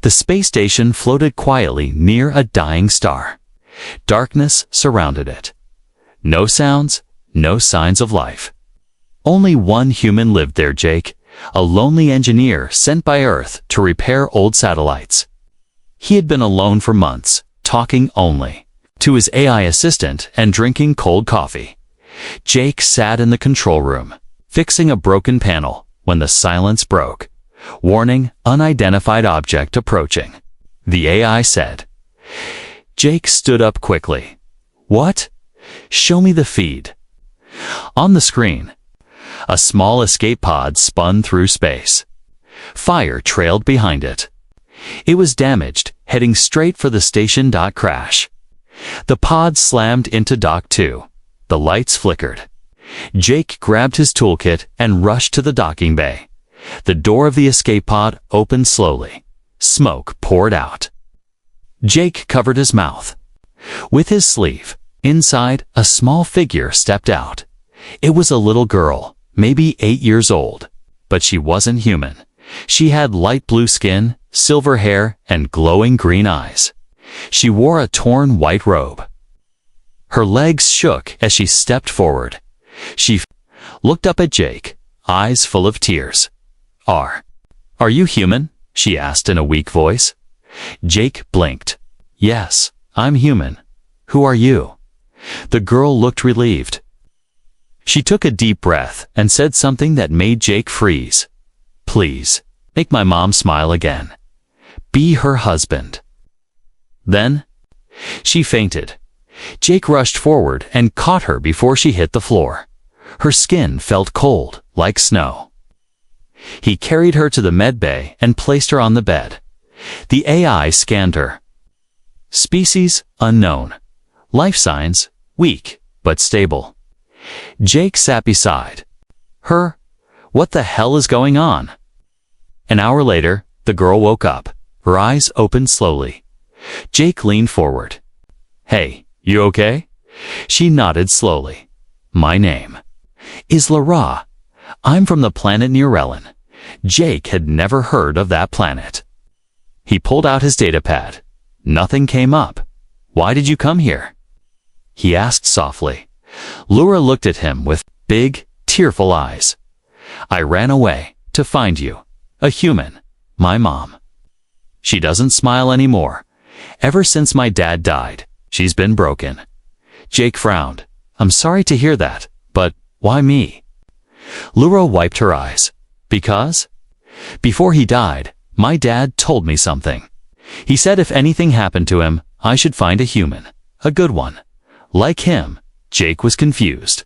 The space station floated quietly near a dying star. Darkness surrounded it. No sounds, no signs of life. Only one human lived there, Jake, a lonely engineer sent by Earth to repair old satellites. He had been alone for months, talking only to his AI assistant and drinking cold coffee. Jake sat in the control room, fixing a broken panel, when the silence broke. Warning, unidentified object approaching. The AI said. Jake stood up quickly. What? Show me the feed. On the screen, a small escape pod spun through space. Fire trailed behind it. It was damaged, heading straight for the station. Crash. The pod slammed into Dock 2. The lights flickered. Jake grabbed his toolkit and rushed to the docking bay. The door of the escape pod opened slowly. Smoke poured out. Jake covered his mouth with his sleeve. Inside, a small figure stepped out. It was a little girl, maybe 8 years old, but she wasn't human. She had light blue skin, silver hair, and glowing green eyes. She wore a torn white robe. Her legs shook as she stepped forward. She looked up at Jake, eyes full of tears. Are you human? She asked in a weak voice. Jake blinked. Yes, I'm human. Who are you? The girl looked relieved. She took a deep breath and said something that made Jake freeze. Please, make my mom smile again. Be her husband. Then, she fainted. Jake rushed forward and caught her before she hit the floor. Her skin felt cold, like snow. He carried her to the med bay and placed her on the bed. The AI scanned her. Species unknown. Life signs weak, but stable. Jake sat beside her. What the hell is going on? An hour later, the girl woke up. Her eyes opened slowly. Jake leaned forward. Hey, you okay? She nodded slowly. My name is Lara. I'm from the planet Neurelin. Jake had never heard of that planet. He pulled out his datapad. Nothing came up. Why did you come here? He asked softly. Lara looked at him with big, tearful eyes. I ran away to find you. A human. My mom. She doesn't smile anymore. Ever since my dad died, she's been broken. Jake frowned. I'm sorry to hear that, but why me? Lara wiped her eyes. Because? Before he died, my dad told me something. He said if anything happened to him, I should find a human. A good one. Like him. Jake was confused.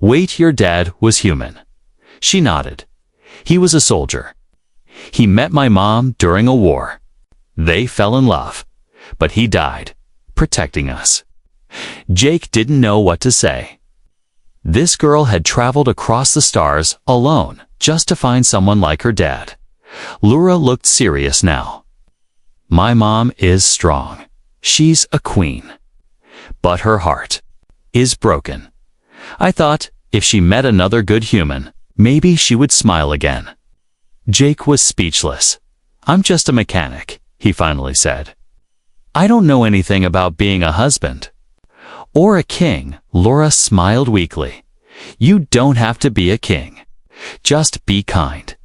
Wait, your dad was human? She nodded. He was a soldier. He met my mom during a war. They fell in love. But he died, protecting us. Jake didn't know what to say. This girl had traveled across the stars alone just to find someone like her dad. Lara looked serious now. My mom is strong. She's a queen. But her heart is broken. I thought if she met another good human, maybe she would smile again. Jake was speechless. I'm just a mechanic, he finally said. I don't know anything about being a husband. Or a king, Lara smiled weakly. You don't have to be a king. Just be kind.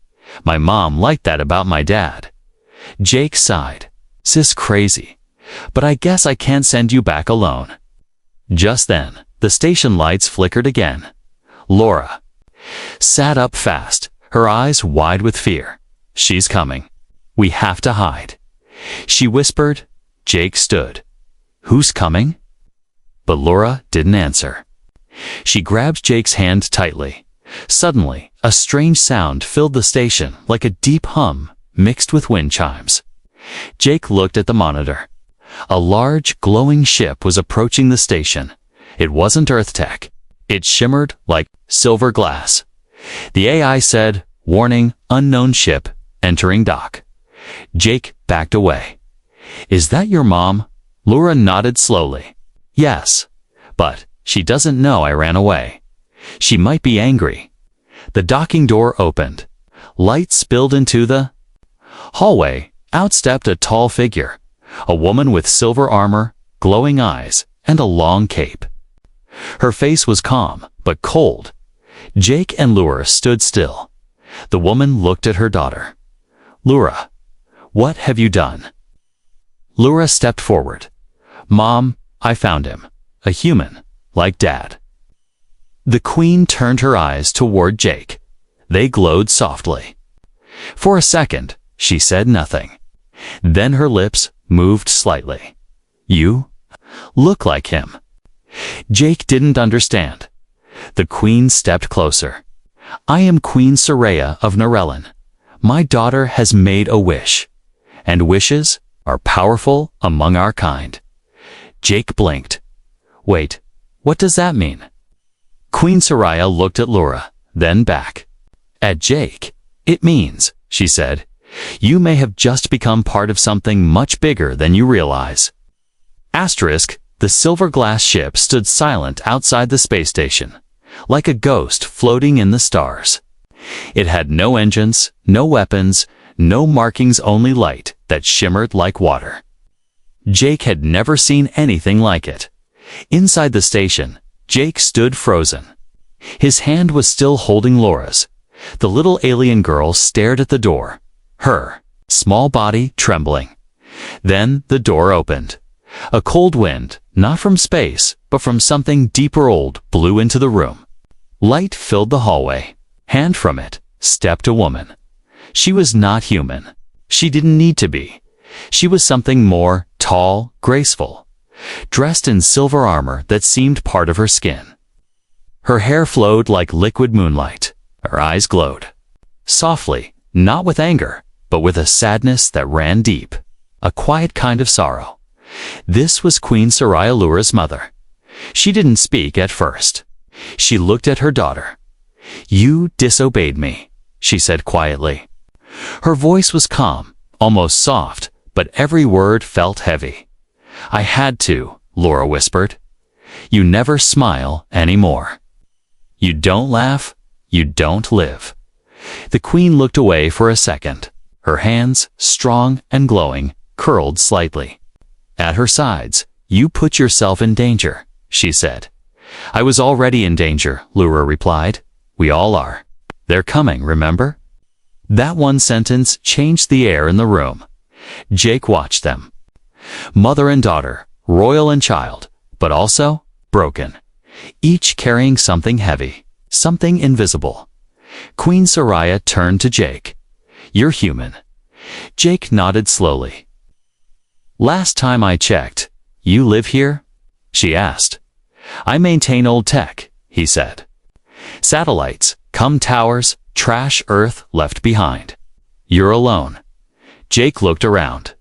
My mom liked that about my dad. Jake sighed. Sis crazy. But I guess I can't send you back alone. Just then, the station lights flickered again. Lara sat up fast, her eyes wide with fear. She's coming. We have to hide. She whispered. Jake stood. Who's coming? But Lara didn't answer. She grabbed Jake's hand tightly. Suddenly, a strange sound filled the station, like a deep hum mixed with wind chimes. Jake looked at the monitor. A large, glowing ship was approaching the station. It wasn't Earth tech. It shimmered like silver glass. The AI said, warning, unknown ship, entering dock. Jake backed away. Is that your mom? Lara nodded slowly. Yes, but she doesn't know I ran away. She might be angry. The docking door opened. Light spilled into the hallway, Out stepped a tall figure, a woman with silver armor, glowing eyes, and a long cape. Her face was calm, but cold. Jake and Lura stood still. The woman looked at her daughter. "Lura, what have you done?" Lura stepped forward. "Mom, I found him. A human, like Dad." The queen turned her eyes toward Jake. They glowed softly. For a second, she said nothing. Then her lips moved slightly. "You look like him." Jake didn't understand. The queen stepped closer. "I am Queen Soraya of Narellan. My daughter has made a wish, and wishes are powerful among our kind." Jake blinked. "Wait, what does that mean?" Queen Soraya looked at Lura, then back. At Jake. "It means," she said, "you may have just become part of something much bigger than you realize." Asterisk, the silver glass ship stood silent outside the space station, like a ghost floating in the stars. It had no engines, no weapons, no markings, only light that shimmered like water. Jake had never seen anything like it. Inside the station, Jake stood frozen. His hand was still holding Laura's. The little alien girl stared at the door, her small body trembling. Then the door opened. A cold wind, not from space, but from something deeper old, blew into the room. Light filled the hallway. And from it stepped a woman. She was not human. She didn't need to be. She was something more, tall, graceful, dressed in silver armor that seemed part of her skin. Her hair flowed like liquid moonlight. Her eyes glowed. Softly, not with anger, but with a sadness that ran deep. A quiet kind of sorrow. This was Queen Soraya, Lura's mother. She didn't speak at first. She looked at her daughter. "You disobeyed me," she said quietly. Her voice was calm, almost soft, but every word felt heavy. "I had to," Lura whispered. "You never smile anymore. You don't laugh, you don't live." The queen looked away for a second. Her hands, strong and glowing, curled slightly. At her sides, "You put yourself in danger," she said. "I was already in danger," Lura replied. "We all are. They're coming, remember?" That one sentence changed the air in the room. Jake watched them. Mother and daughter, royal and child, but also broken. Each carrying something heavy, something invisible. Queen Soraya turned to Jake. "You're human." Jake nodded slowly. "Last time I checked, you live here?" she asked. "I maintain old tech," he said. "Satellites, come towers, trash Earth left behind. You're alone." Jake looked around.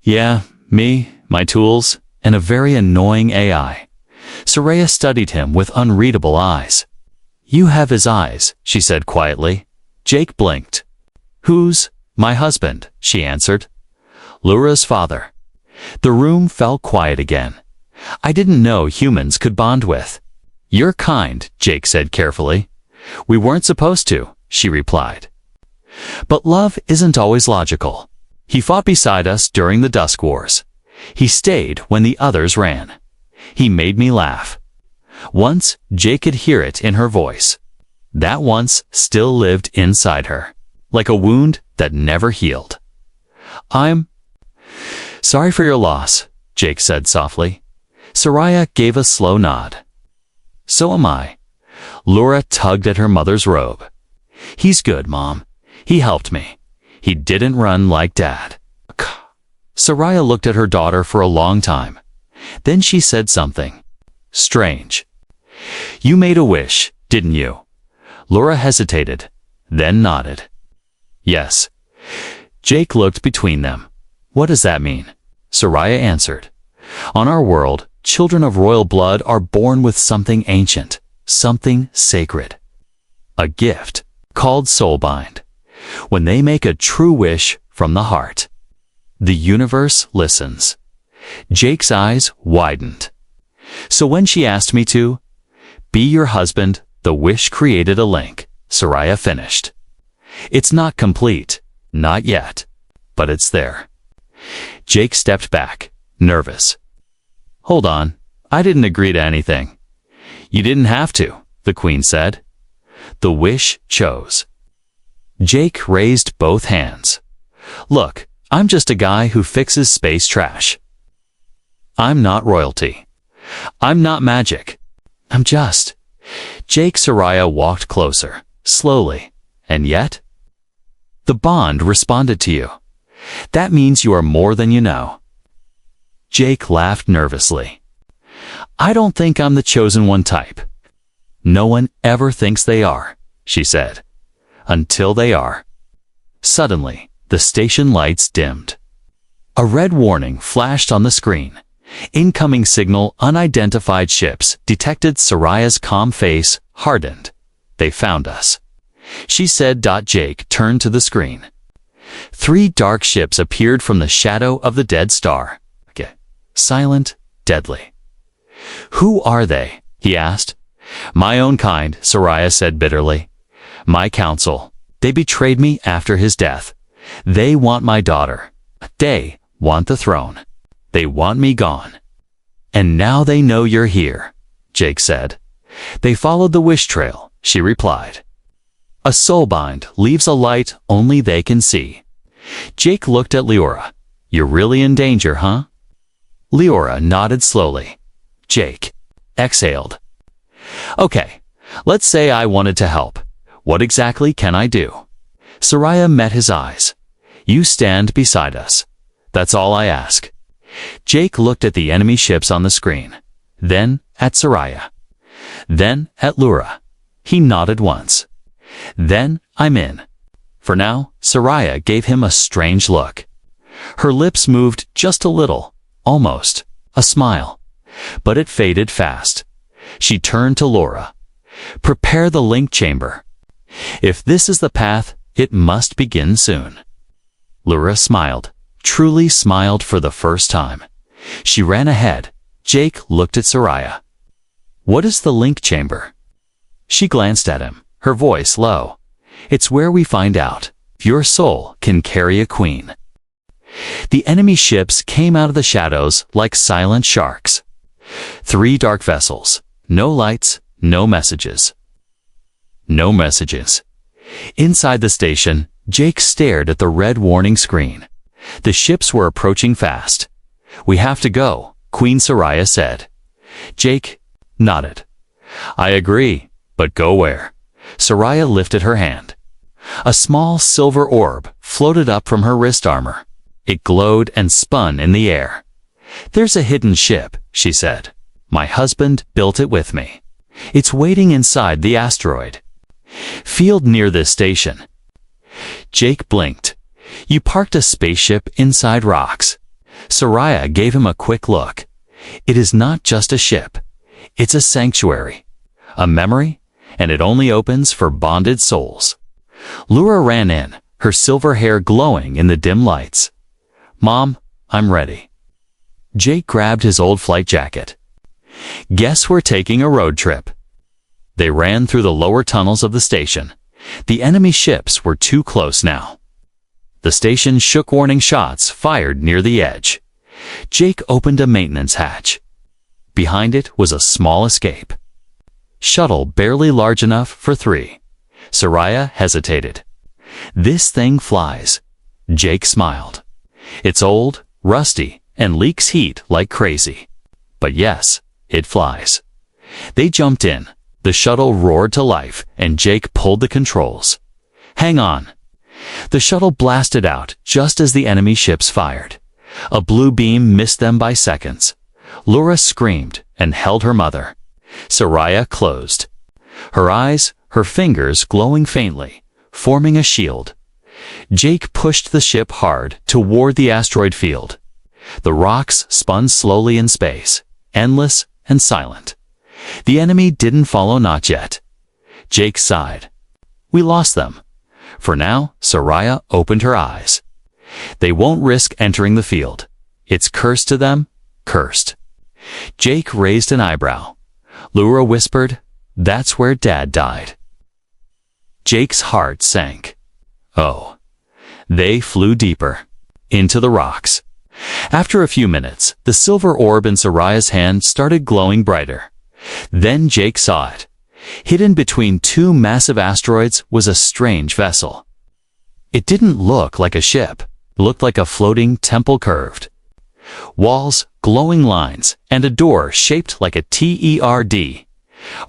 "Yeah, me, my tools, and a very annoying AI." Soraya studied him with unreadable eyes. "You have his eyes," she said quietly. Jake blinked. "Who's my husband?" she answered. "Lura's father." The room fell quiet again. "I didn't know humans could bond with." "You're kind," Jake said carefully. "We weren't supposed to," she replied. "But love isn't always logical. He fought beside us during the Dusk Wars. He stayed when the others ran. He made me laugh." Once, Jake could hear it in her voice. That once still lived inside her, like a wound that never healed. "I'm sorry for your loss," Jake said softly. Soraya gave a slow nod. "So am I." Lura tugged at her mother's robe. "He's good, Mom. He helped me. He didn't run like Dad." Soraya looked at her daughter for a long time. Then she said something strange. "You made a wish, didn't you?" Lura hesitated, then nodded. "Yes." Jake looked between them. "What does that mean?" Soraya answered. "On our world, children of royal blood are born with something ancient, something sacred. A gift, called soulbind. When they make a true wish from the heart, the universe listens." Jake's eyes widened. "So when she asked me to be your husband, the wish created a link," Soraya finished. "It's not complete, not yet." but it's there. Jake stepped back, nervous. Hold on, I didn't agree to anything. You didn't have to, the queen said. The wish chose. Jake raised both hands. Look, I'm just a guy who fixes space trash. I'm not royalty. I'm not magic. I'm just. Jake Soraya walked closer, slowly, and yet? The bond responded to you. That means you are more than you know. Jake laughed nervously. I don't think I'm the chosen one type. No one ever thinks they are, she said. Until they are. Suddenly, the station lights dimmed. A red warning flashed on the screen. Incoming signal. Unidentified ships detected. Soraya's calm face hardened. They found us, she said. Jake turned to the screen. 3 dark ships appeared from the shadow of the dead star. Silent, deadly. Who are they? He asked. My own kind, Soraya said bitterly. My counsel. They betrayed me after his death. They want my daughter. They want the throne. They want me gone. And now they know you're here, Jake said. They followed the wish trail, she replied. A soulbind leaves a light only they can see. Jake looked at Leora. You're really in danger, huh? Leora nodded slowly. Jake exhaled. Okay, let's say I wanted to help. What exactly can I do? Soraya met his eyes. You stand beside us. That's all I ask. Jake looked at the enemy ships on the screen, then at Soraya, then at Leora. He nodded once. Then I'm in. For now, Soraya gave him a strange look. Her lips moved just a little, almost a smile, but it faded fast. She turned to Leora. Prepare the link chamber. If this is the path, it must begin soon. Leora smiled, truly smiled for the first time. She ran ahead. Jake looked at Soraya. What is the link chamber? She glanced at him, her voice low. It's where we find out if your soul can carry a queen. The enemy ships came out of the shadows like silent sharks. 3 dark vessels. No lights, no messages. No messages. Inside the station, Jake stared at the red warning screen. The ships were approaching fast. We have to go, Queen Soraya said. Jake nodded. I agree, but go where? Soraya lifted her hand. A small silver orb floated up from her wrist armor. It glowed and spun in the air. There's a hidden ship, she said. My husband built it with me. It's waiting inside the asteroid field near this station. Jake blinked. You parked a spaceship inside rocks. Soraya gave him a quick look. It is not just a ship. It's a sanctuary, a memory, and it only opens for bonded souls. Leora ran in, her silver hair glowing in the dim lights. Mom, I'm ready. Jake grabbed his old flight jacket. Guess we're taking a road trip. They ran through the lower tunnels of the station. The enemy ships were too close now. The station shook. Warning shots fired near the edge. Jake opened a maintenance hatch. Behind it was a small escape. Shuttle barely large enough for 3. Soraya hesitated. This thing flies. Jake smiled. It's old, rusty, and leaks heat like crazy. But yes, it flies. They jumped in. The shuttle roared to life, and Jake pulled the controls. Hang on. The shuttle blasted out just as the enemy ships fired. A blue beam missed them by seconds. Leora screamed and held her mother. Soraya closed. Her eyes, her fingers glowing faintly, forming a shield. Jake pushed the ship hard toward the asteroid field. The rocks spun slowly in space, endless and silent. The enemy didn't follow, not yet. Jake sighed. We lost them. For now, Soraya opened her eyes. They won't risk entering the field. It's cursed to them, cursed. Jake raised an eyebrow. Leora whispered, That's where Dad died. Jake's heart sank. Oh. They flew deeper. into the rocks. After a few minutes, the silver orb in Sariah's hand started glowing brighter. Then Jake saw it. Hidden between two massive asteroids was a strange vessel. It didn't look like a ship. It looked like a floating temple curved. Walls, glowing lines, and a door shaped like a TERD.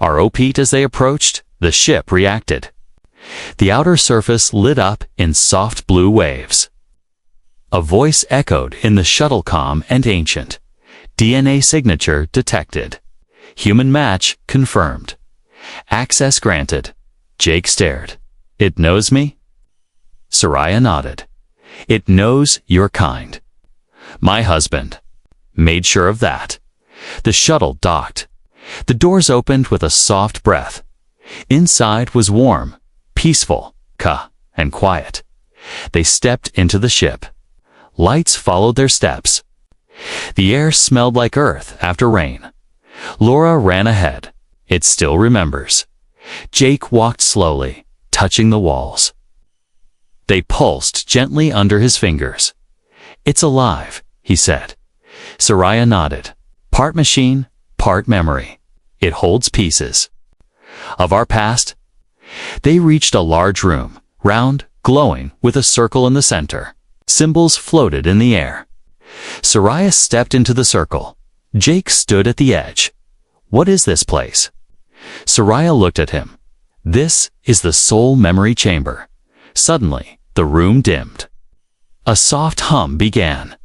ROP'd as they approached, the ship reacted. The outer surface lit up in soft blue waves. A voice echoed in the shuttle comm and ancient. DNA signature detected. Human match confirmed. Access granted. Jake stared. It knows me? Sariah nodded. It knows your kind. My husband. Made sure of that. The shuttle docked. The doors opened with a soft breath. Inside was warm, peaceful, and quiet. They stepped into the ship. Lights followed their steps. The air smelled like earth after rain. Laura ran ahead. It still remembers. Jake walked slowly, touching the walls. They pulsed gently under his fingers. It's alive, he said. Sariah nodded. Part machine, part memory. It holds pieces. Of our past? They reached a large room, round, glowing, with a circle in the center. Symbols floated in the air. Sariah stepped into the circle. Jake stood at the edge. What is this place? Sariah looked at him. This is the soul memory chamber. Suddenly, the room dimmed. A soft hum began.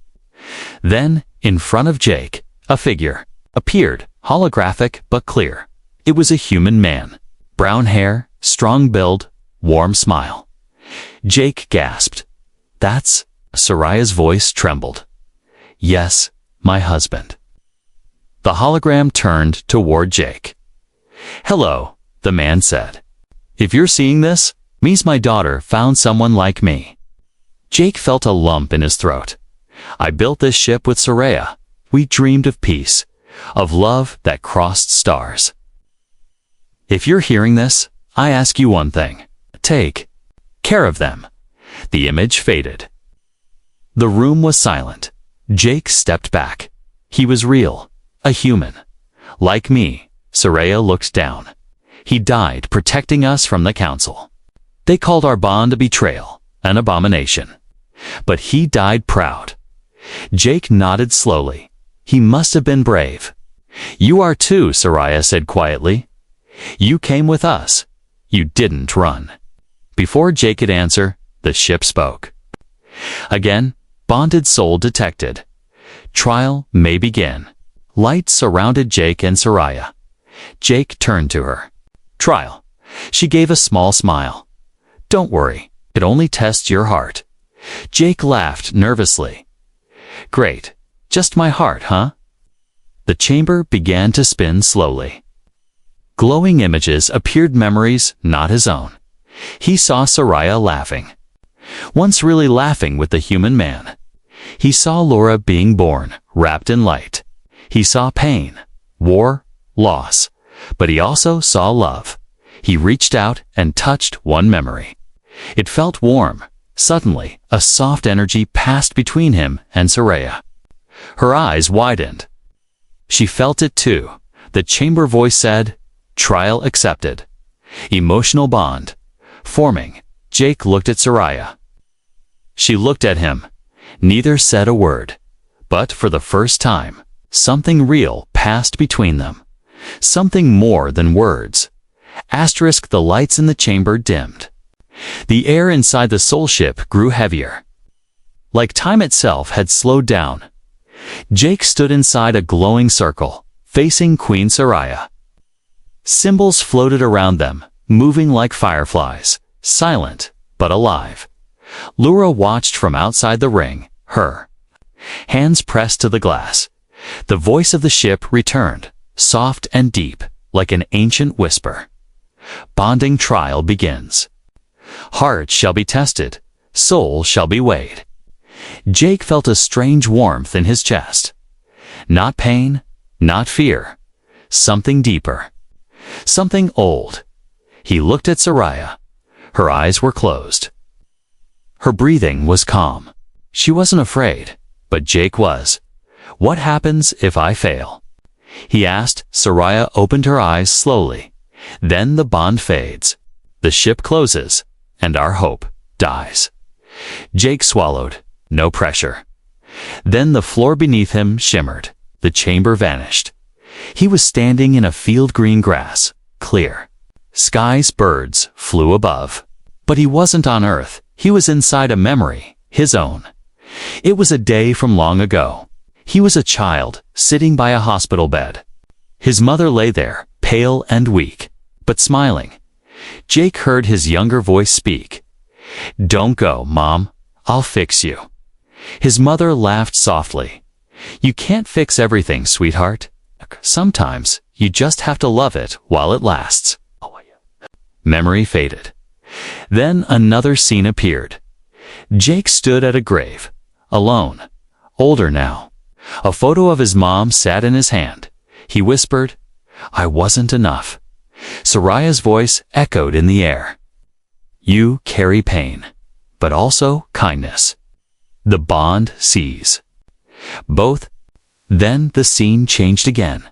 Then, in front of Jake, a figure appeared, holographic but clear. It was a human man. Brown hair, strong build, warm smile. Jake gasped. That's... Sariah's voice trembled. Yes, my husband. The hologram turned toward Jake. Hello, the man said. If you're seeing this, means my daughter found someone like me. Jake felt a lump in his throat. I built this ship with Sariah. We dreamed of peace, of love that crossed stars. If you're hearing this, I ask you one thing. Take care of them. The image faded. The room was silent. Jake stepped back. He was real, a human. Like me, Sariah looked down. He died protecting us from the council. They called our bond a betrayal, an abomination. But he died proud. Jake nodded slowly. He must have been brave. You are too, Sariah said quietly. You came with us. You didn't run. Before Jake could answer, the ship spoke. Again, bonded soul detected. Trial may begin. Lights surrounded Jake and Sariah. Jake turned to her. Trial. She gave a small smile. Don't worry, it only tests your heart. Jake laughed nervously. Great. Just my heart, huh? The chamber began to spin slowly. Glowing images appeared, memories not his own. He saw Sariah laughing. Once really laughing with the human man. He saw Laura being born, wrapped in light. He saw pain, war, loss, but he also saw love. He reached out and touched one memory. It felt warm. Suddenly, a soft energy passed between him and Sariah. Her eyes widened. She felt it too. The chamber voice said, Trial accepted. Emotional bond. Forming. Jake looked at Sariah. She looked at him. Neither said a word. But for the first time, something real passed between them. Something more than words. Asterisk, the lights in the chamber dimmed. The air inside the soul ship grew heavier. Like time itself had slowed down. Jake stood inside a glowing circle, facing Queen Sariah. Symbols floated around them, moving like fireflies, silent but alive. Laura watched from outside the ring, her hands pressed to the glass. The voice of the ship returned, soft and deep, like an ancient whisper. Bonding trial begins. Heart shall be tested, soul shall be weighed. Jake felt a strange warmth in his chest. Not pain, not fear. Something deeper. Something old. He looked at Sariah. Her eyes were closed. Her breathing was calm. She wasn't afraid, but Jake was. What happens if I fail? He asked. Soraya opened her eyes slowly. Then the bond fades. The ship closes, and our hope dies. Jake swallowed. No pressure. Then the floor beneath him shimmered. The chamber vanished. He was standing in a field green grass, clear. Skies, birds flew above. But he wasn't on Earth. He was inside a memory, his own. It was a day from long ago. He was a child, sitting by a hospital bed. His mother lay there, pale and weak, but smiling. Jake heard his younger voice speak. "Don't go, Mom. I'll fix you." His mother laughed softly. "You can't fix everything, sweetheart. Sometimes you just have to love it while it lasts." Memory faded. Then another scene appeared. Jake stood at a grave, alone, older now. A photo of his mom sat in his hand. He whispered, "I wasn't enough." Soraya's voice echoed in the air. "You carry pain, but also kindness. The bond sees." Both. Then the scene changed again.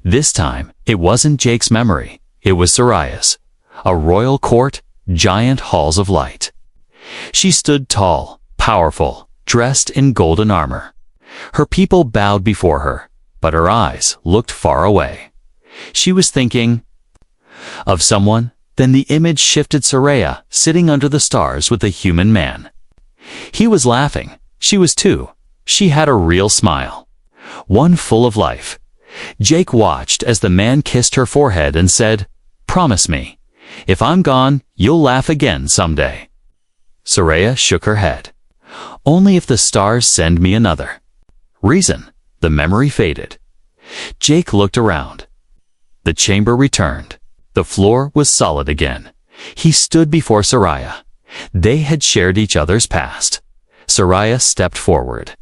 This time, it wasn't Jake's memory. It was Soraya's. A royal court, giant halls of light. She stood tall, powerful, dressed in golden armor. Her people bowed before her, but her eyes looked far away. She was thinking of someone. Then the image shifted. Soraya sitting under the stars with a human man. He was laughing. She was too. She had a real smile, one full of life. Jake watched as the man kissed her forehead and said, "Promise me, if I'm gone, you'll laugh again someday." Soraya shook her head. "Only if the stars send me another." Reason. The memory faded. Jake looked around. The chamber returned. The floor was solid again. He stood before Soraya. They had shared each other's past. Soraya stepped forward,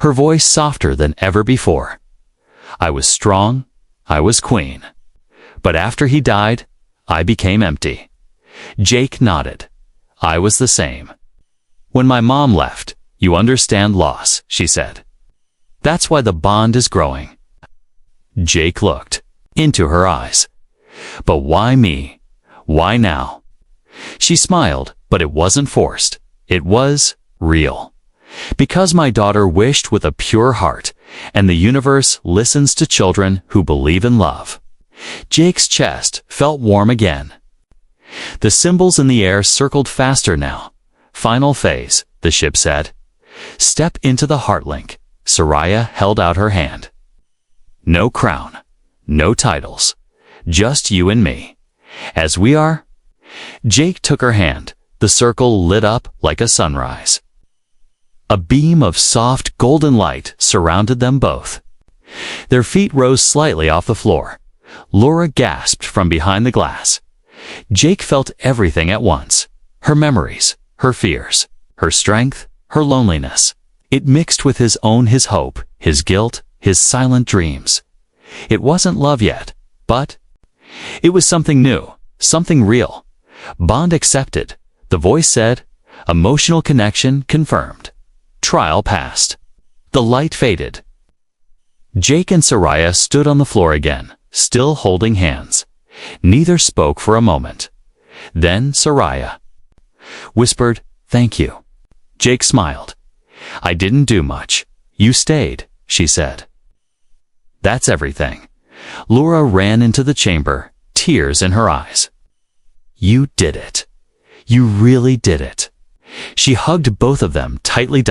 her voice softer than ever before. "I was strong. I was queen. But after he died, I became empty." Jake nodded. "I was the same. When my mom left, you understand loss," she said. "That's why the bond is growing." Jake looked into her eyes. "But why me? Why now?" She smiled, but it wasn't forced. It was real. "Because my daughter wished with a pure heart, and the universe listens to children who believe in love." Jake's chest felt warm again. The symbols in the air circled faster now. "Final phase," the ship said. "Step into the heart link." Soraya held out her hand. "No crown, no titles, just you and me. As we are." Jake took her hand. The circle lit up like a sunrise. A beam of soft golden light surrounded them both. Their feet rose slightly off the floor. Laura gasped from behind the glass. Jake felt everything at once. Her memories, her fears, her strength, her loneliness. It mixed with his own, his hope, his guilt, his silent dreams. It wasn't love yet, but it was something new, something real. Bond accepted, the voice said. Emotional connection confirmed. Trial passed. The light faded. Jake and Soraya stood on the floor again, still holding hands. Neither spoke for a moment. Then Soraya whispered, "Thank you." Jake smiled. "I didn't do much. You stayed," she said. "That's everything." Laura ran into the chamber, tears in her eyes. "You did it. You really did it." She hugged both of them tightly.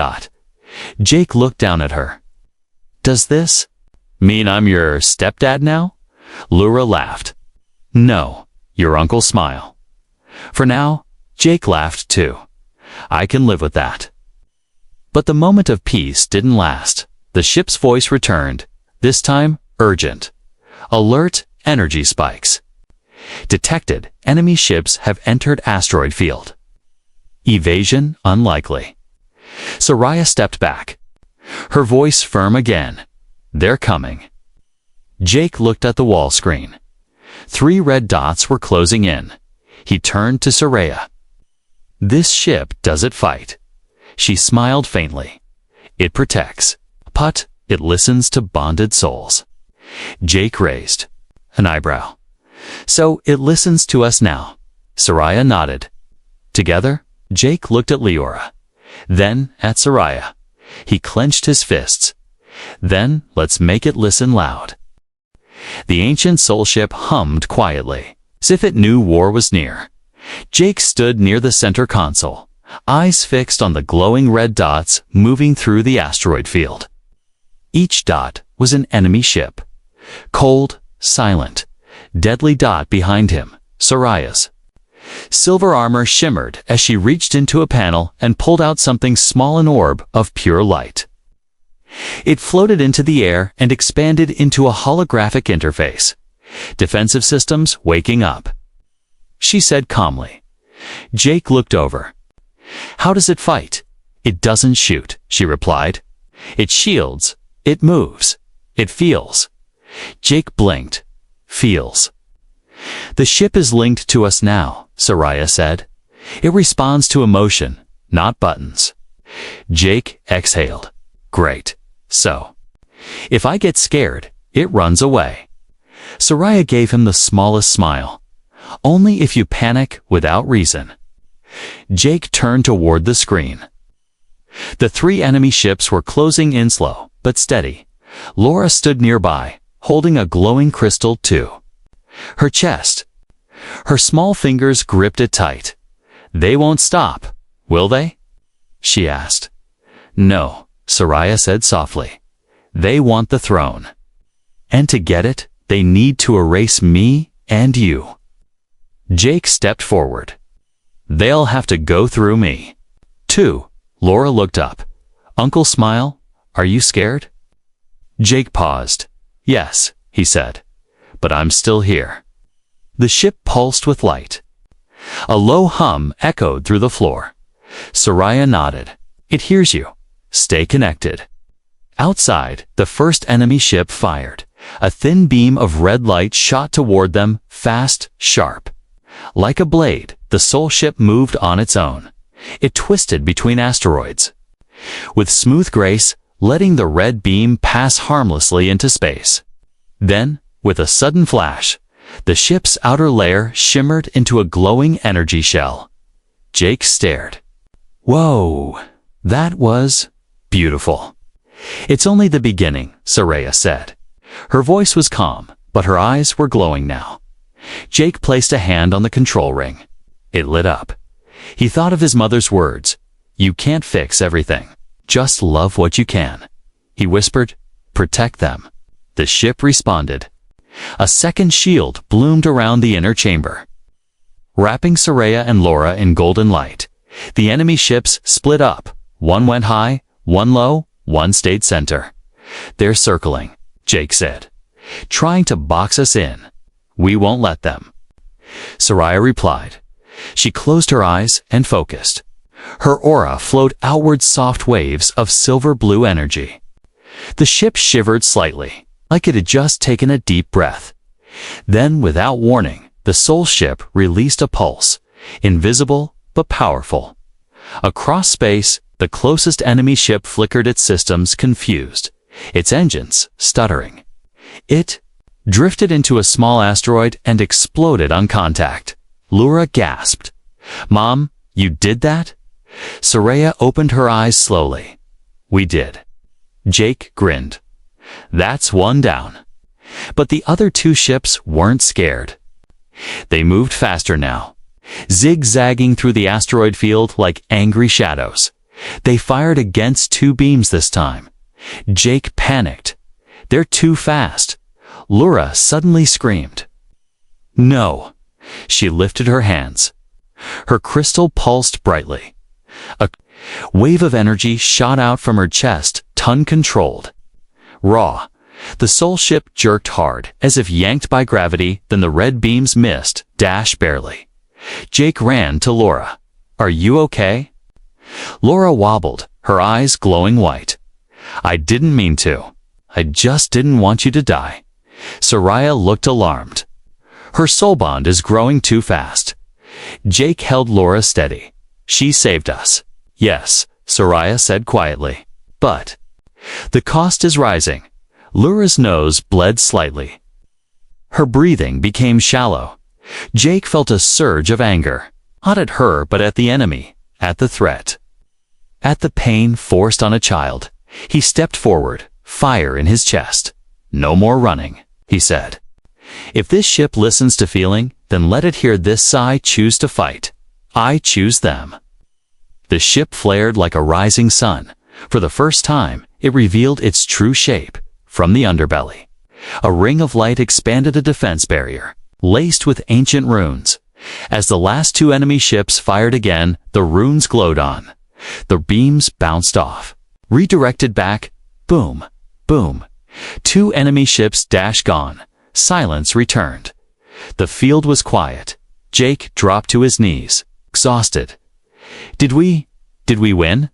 Jake looked down at her. "Does this mean I'm your stepdad now?" Laura laughed. "No, your uncle." Smile. "For now." Jake laughed too. "I can live with that." But the moment of peace didn't last. The ship's voice returned, this time urgent. "Alert, energy spikes. Detected, enemy ships have entered asteroid field. Evasion unlikely." Soraya stepped back, her voice firm again. "They're coming." Jake looked at the wall screen. 3 red dots were closing in. He turned to Soraya. "This ship doesn't fight. She smiled faintly. It protects. But it listens to bonded souls. Jake raised an eyebrow. So it listens to us now. Soraya nodded. Together, Jake looked at Leora. Then at Soraya. He clenched his fists. Then let's make it listen loud. The ancient soul ship hummed quietly, as if it knew war was near. Jake stood near the center console, eyes fixed on the glowing red dots moving through the asteroid field. Each dot was an enemy ship. Cold, silent, deadly dot behind him, Soraya's. Silver armor shimmered as she reached into a panel and pulled out something small, an orb of pure light. It floated into the air and expanded into a holographic interface. Defensive systems waking up. She said calmly. Jake looked over. How does it fight? It doesn't shoot, she replied. It shields. It moves. It feels. Jake blinked. Feels. The ship is linked to us now, Soraya said. It responds to emotion, not buttons. Jake exhaled. Great. So, if I get scared, it runs away. Soraya gave him the smallest smile. Only if you panic without reason. Jake turned toward the screen. The three enemy ships were closing in slow, but steady. Laura stood nearby, holding a glowing crystal too. Her chest. Her small fingers gripped it tight. They won't stop, will they? She asked. No, Soraya said softly. They want the throne. And to get it, they need to erase me and you. Jake stepped forward. They'll have to go through me. Too. Laura looked up. Uncle Smile, are you scared? Jake paused. Yes, he said. But I'm still here. The ship pulsed with light. A low hum echoed through the floor. Soraya nodded. It hears you. Stay connected. Outside, the first enemy ship fired. A thin beam of red light shot toward them, fast, sharp. Like a blade, the soul ship moved on its own. It twisted between asteroids. With smooth grace, letting the red beam pass harmlessly into space. Then, with a sudden flash, the ship's outer layer shimmered into a glowing energy shell. Jake stared. Whoa, that was beautiful. It's only the beginning, Soraya said. Her voice was calm, but her eyes were glowing now. Jake placed a hand on the control ring. It lit up. He thought of his mother's words. You can't fix everything. Just love what you can. He whispered, protect them. The ship responded. A second shield bloomed around the inner chamber. Wrapping Soraya and Laura in golden light, the enemy ships split up. One went high, one low, one stayed center. They're circling, Jake said, trying to box us in. We won't let them. Soraya replied. She closed her eyes and focused. Her aura flowed outward soft waves of silver-blue energy. The ship shivered slightly, like it had just taken a deep breath. Then, without warning, the soul ship released a pulse, invisible but powerful. Across space, the closest enemy ship flickered its systems confused, its engines stuttering. It drifted into a small asteroid and exploded on contact. Laura gasped. Mom, you did that? Soraya opened her eyes slowly. We did. Jake grinned. That's one down. But the other two ships weren't scared. They moved faster now, zigzagging through the asteroid field like angry shadows. They fired against two beams this time. Jake panicked. They're too fast. Laura suddenly screamed. No. She lifted her hands. Her crystal pulsed brightly. A wave of energy shot out from her chest, ton-controlled. Raw. The soul ship jerked hard, as if yanked by gravity, then the red beams missed, dash barely. Jake ran to Laura. Are you okay? Laura wobbled, her eyes glowing white. I didn't mean to. I just didn't want you to die. Soraya looked alarmed. Her soul bond is growing too fast. Jake held Laura steady. She saved us. Yes, Soraya said quietly. But the cost is rising. Lura's nose bled slightly. Her breathing became shallow. Jake felt a surge of anger, not at her but at the enemy, at the threat, at the pain forced on a child. He stepped forward, fire in his chest. No more running, he said. If this ship listens to feeling, then let it hear this sigh choose to fight. I choose them. The ship flared like a rising sun. For the first time, it revealed its true shape. From the underbelly, a ring of light expanded a defense barrier, laced with ancient runes. As the last two enemy ships fired again, the runes glowed on. The beams bounced off, redirected back. Boom, boom. Two enemy ships dashed gone. Silence returned. The field was quiet. Jake dropped to his knees, exhausted. Did we win?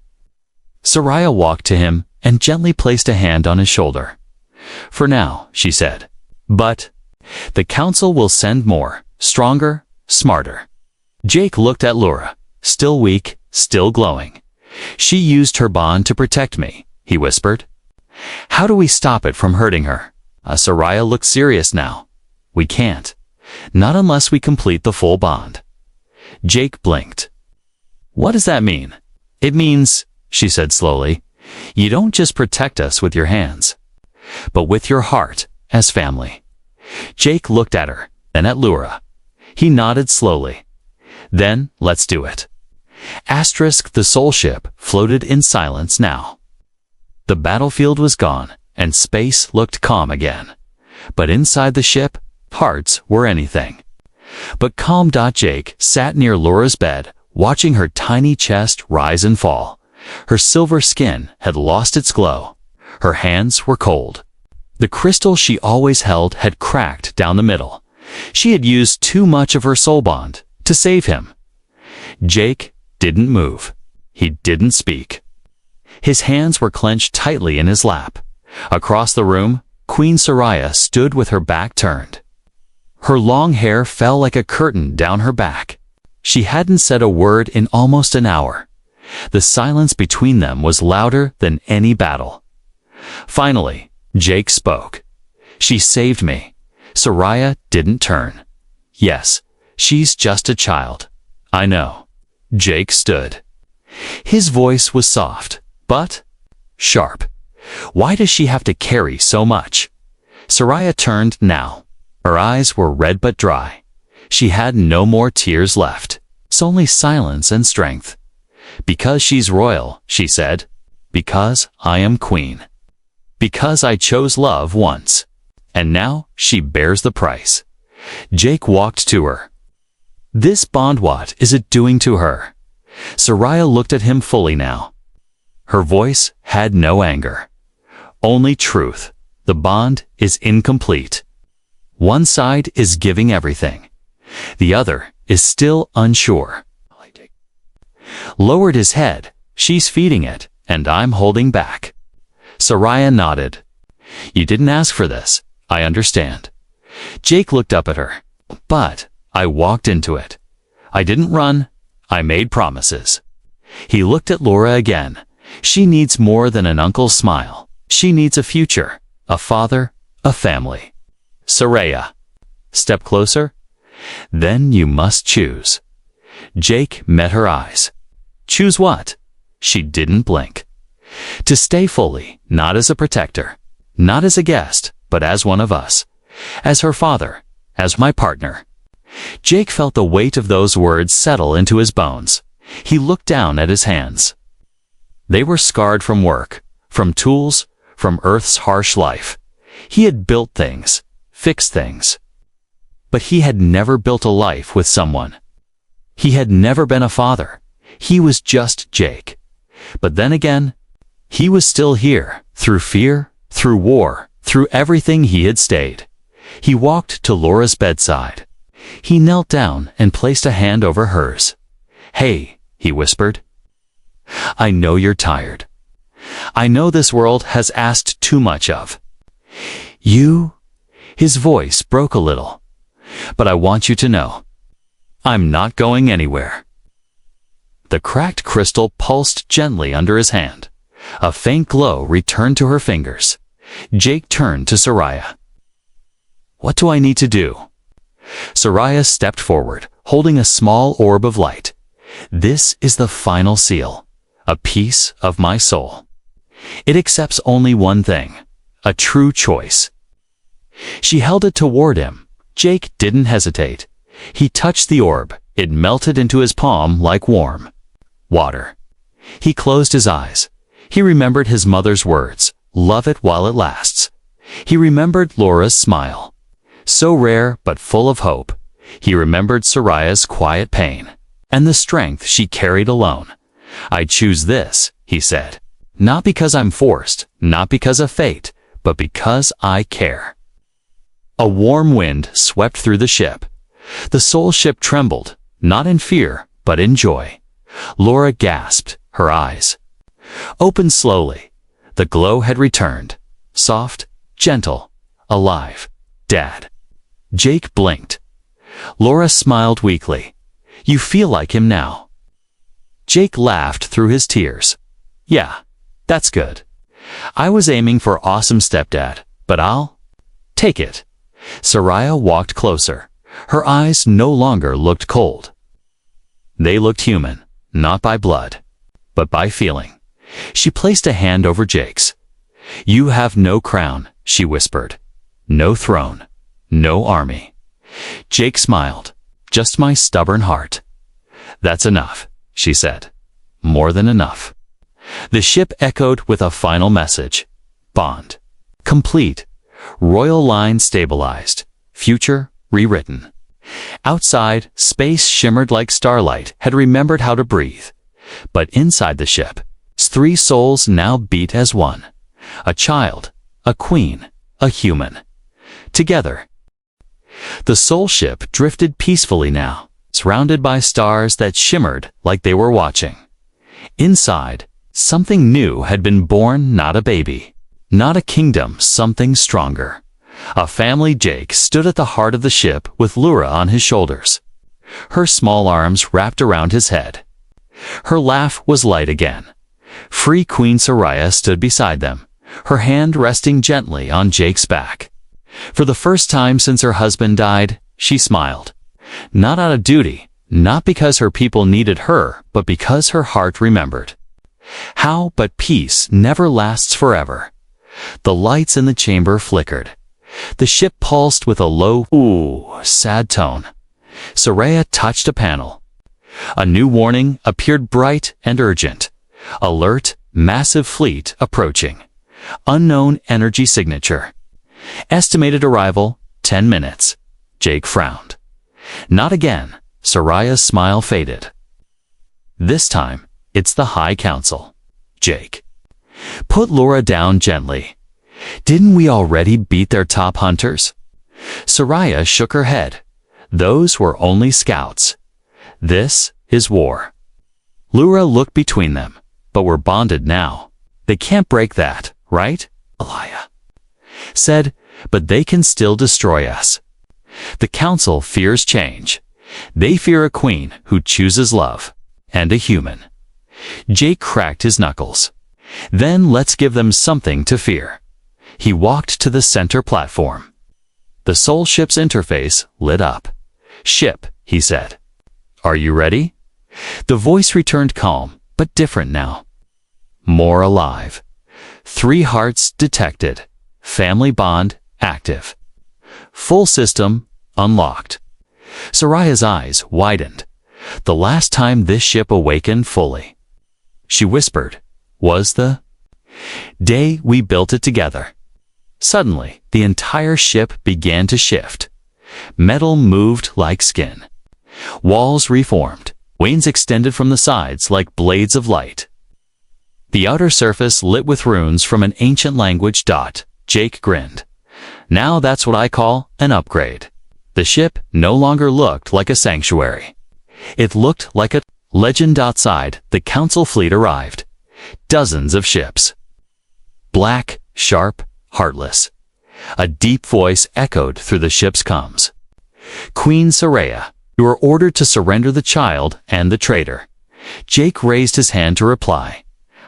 Soraya walked to him and gently placed a hand on his shoulder. For now, she said. But the council will send more, stronger, smarter. Jake looked at Lura, still weak, still glowing. She used her bond to protect me, he whispered. How do we stop it from hurting her? Soraya looked serious now. We can't. Not unless we complete the full bond. Jake blinked. What does that mean? It means, she said slowly, you don't just protect us with your hands, but with your heart, as family. Jake looked at her, then at Lura. He nodded slowly. Then, let's do it. Asterisk, the soul ship floated in silence now. The battlefield was gone, and space looked calm again. But inside the ship, hearts were anything but calm. Jake sat near Lura's bed, watching her tiny chest rise and fall. Her silver skin had lost its glow. Her hands were cold. The crystal she always held had cracked down the middle. She had used too much of her soul bond to save him. Jake didn't move. He didn't speak. His hands were clenched tightly in his lap. Across the room, Queen Soraya stood with her back turned. Her long hair fell like a curtain down her back. She hadn't said a word in almost an hour. The silence between them was louder than any battle. Finally, Jake spoke. She saved me. Soraya didn't turn. Yes, she's just a child. I know. Jake stood. His voice was soft, but sharp. Why does she have to carry so much? Soraya turned now. Her eyes were red but dry. She had no more tears left. It's only silence and strength. Because she's royal, she said. Because I am queen. Because I chose love once. And now she bears the price. Jake walked to her. This bond, what is it doing to her? Soraya looked at him fully now. Her voice had no anger. Only truth. The bond is incomplete. One side is giving everything. The other is still unsure. Lowered his head. She's feeding it, and I'm holding back. Soraya nodded. You didn't ask for this. I understand. Jake looked up at her. But I walked into it. I didn't run. I made promises. He looked at Lura again. She needs more than an uncle's smile. She needs a future, a father, a family. Soraya. Step closer. Then you must choose. Jake met her eyes. Choose what? She didn't blink. To stay fully, not as a protector, not as a guest, but as one of us. As her father, as my partner. Jake felt the weight of those words settle into his bones. He looked down at his hands. They were scarred from work, from tools, from Earth's harsh life. He had built things, fixed things. But he had never built a life with someone. He had never been a father. He was just Jake. But then again, he was still here, through fear, through war, through everything he had stayed. He walked to Laura's bedside. He knelt down and placed a hand over hers. Hey, he whispered. I know you're tired. I know this world has asked too much of you. His voice broke a little. But I want you to know, I'm not going anywhere. The cracked crystal pulsed gently under his hand. A faint glow returned to her fingers. Jake turned to Soraya. "What do I need to do?" Soraya stepped forward, holding a small orb of light. "This is the final seal, a piece of my soul. It accepts only one thing, a true choice." She held it toward him. Jake didn't hesitate. He touched the orb. It melted into his palm like warm water. He closed his eyes. He remembered his mother's words, "Love it while it lasts." He remembered Laura's smile, so rare but full of hope. He remembered Soraya's quiet pain, and the strength she carried alone. "I choose this," he said. "Not because I'm forced, not because of fate, but because I care." A warm wind swept through the ship. The soul ship trembled, not in fear, but in joy. Laura gasped, her eyes opened slowly. The glow had returned, soft, gentle, alive. "Dad." Jake blinked. Laura smiled weakly. "You feel like him now." Jake laughed through his tears. "Yeah, that's good. I was aiming for awesome stepdad, but I'll take it." Soraya walked closer. Her eyes no longer looked cold. They looked human, not by blood, but by feeling. She placed a hand over Jake's. "You have no crown," she whispered. "No throne, no army." Jake smiled. "Just my stubborn heart." "That's enough," she said. "More than enough." The ship echoed with a final message. Bond complete. Royal line stabilized. Future rewritten. Outside, space shimmered like starlight had remembered how to breathe. But inside the ship, three souls now beat as one. A child, a queen, a human. Together. The soul ship drifted peacefully now, surrounded by stars that shimmered like they were watching. Inside, something new had been born, not a baby, not a kingdom, something stronger. A family. Jake stood at the heart of the ship with Laura on his shoulders. Her small arms wrapped around his head. Her laugh was light again. Free Queen Soraya stood beside them, her hand resting gently on Jake's back. For the first time since her husband died, she smiled. Not out of duty, not because her people needed her, but because her heart remembered. How but peace never lasts forever. The lights in the chamber flickered. The ship pulsed with a low, ooh, sad tone. Soraya touched a panel. A new warning appeared, bright and urgent. Alert, massive fleet approaching. Unknown energy signature. Estimated arrival, 10 minutes. Jake frowned. Not again. Soraya's smile faded. This time, it's the High Council. Jake put Laura down gently. Didn't we already beat their top hunters? Soraya shook her head. Those were only scouts. This is war. Laura looked between them. But we're bonded now. They can't break that, right? Elia said, but they can still destroy us. The council fears change. They fear a queen who chooses love, and a human. Jake cracked his knuckles. Then let's give them something to fear. He walked to the center platform. The soul ship's interface lit up. Ship, he said. Are you ready? The voice returned calm, but different now. More alive. 3 hearts detected. Family bond active. Full system unlocked. Soraya's eyes widened. The last time this ship awakened fully, she whispered, was the day we built it together. Suddenly, the entire ship began to shift. Metal moved like skin. Walls reformed. Wings extended from the sides like blades of light. The outer surface lit with runes from an ancient language. Jake grinned. Now that's what I call an upgrade. The ship no longer looked like a sanctuary. It looked like a legend. Outside, the council fleet arrived. Dozens of ships. Black, sharp, heartless. A deep voice echoed through the ship's comms. Queen Soraya, you are ordered to surrender the child and the traitor. Jake raised his hand to reply.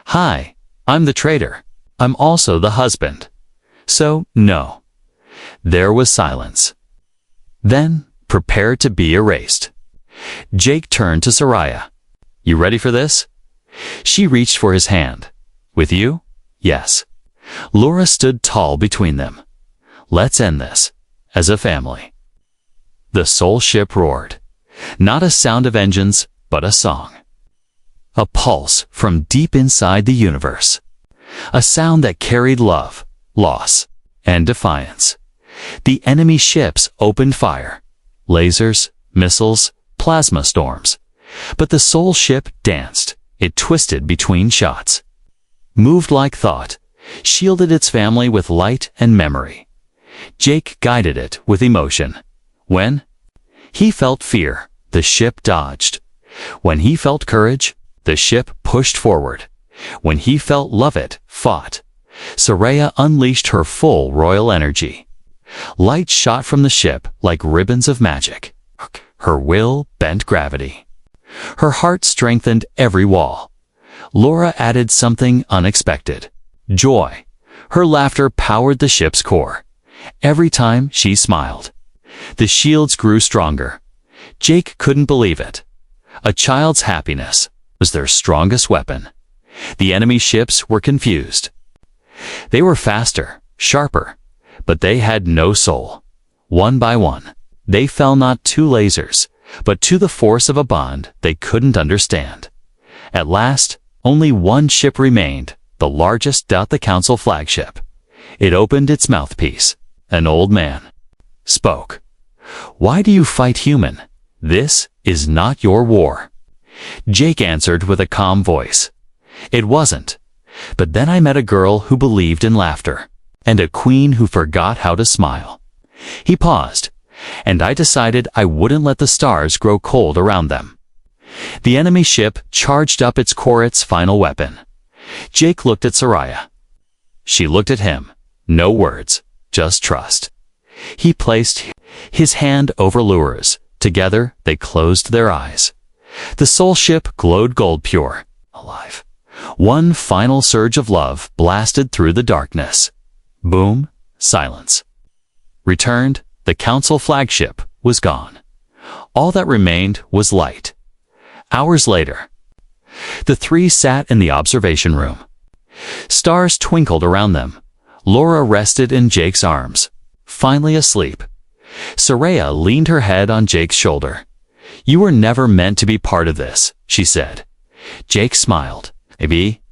Hi, I'm the traitor. I'm also the husband. So, no. There was silence. Then, prepared to be erased. Jake turned to Soraya. You ready for this? She reached for his hand. With you? Yes. Laura stood tall between them. Let's end this. As a family. The soul ship roared. Not a sound of engines, but a song. A pulse from deep inside the universe. A sound that carried love, loss, and defiance. The enemy ships opened fire. Lasers, missiles, plasma storms. But the soul ship danced. It twisted between shots. Moved like thought. Shielded its family with light and memory. Jake guided it with emotion. When he felt fear, the ship dodged. When he felt courage, the ship pushed forward. When he felt love, it fought. Soraya unleashed her full royal energy. Light shot from the ship like ribbons of magic. Her will bent gravity. Her heart strengthened every wall. Laura added something unexpected. Joy. Her laughter powered the ship's core. Every time she smiled. The shields grew stronger. Jake couldn't believe it. A child's happiness was their strongest weapon. The enemy ships were confused. They were faster, sharper, but they had no soul. One by one, they fell not to lasers, but to the force of a bond they couldn't understand. At last, only one ship remained, the largest, the Council flagship. It opened its mouthpiece. An old man spoke. Why do you fight human? This is not your war. Jake answered with a calm voice. It wasn't. But then I met a girl who believed in laughter, and a queen who forgot how to smile. He paused, and I decided I wouldn't let the stars grow cold around them. The enemy ship charged up its core, its final weapon. Jake looked at Soraya. She looked at him. No words, just trust. He placed his hand over Laura's. Together, they closed their eyes. The soul ship glowed gold pure, alive. One final surge of love blasted through the darkness. Boom, silence. Returned, the Council flagship was gone. All that remained was light. Hours later, the three sat in the observation room. Stars twinkled around them. Laura rested in Jake's arms, finally asleep. Soraya leaned her head on Jake's shoulder. You were never meant to be part of this, she said. Jake smiled. Maybe,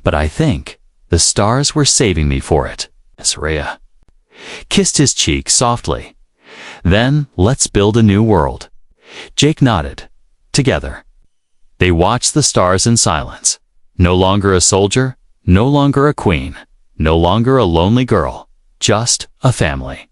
but I think the stars were saving me for it. Soraya kissed his cheek softly. Then let's build a new world. Jake nodded. Together. They watched the stars in silence. No longer a soldier, no longer a queen, no longer a lonely girl, just a family.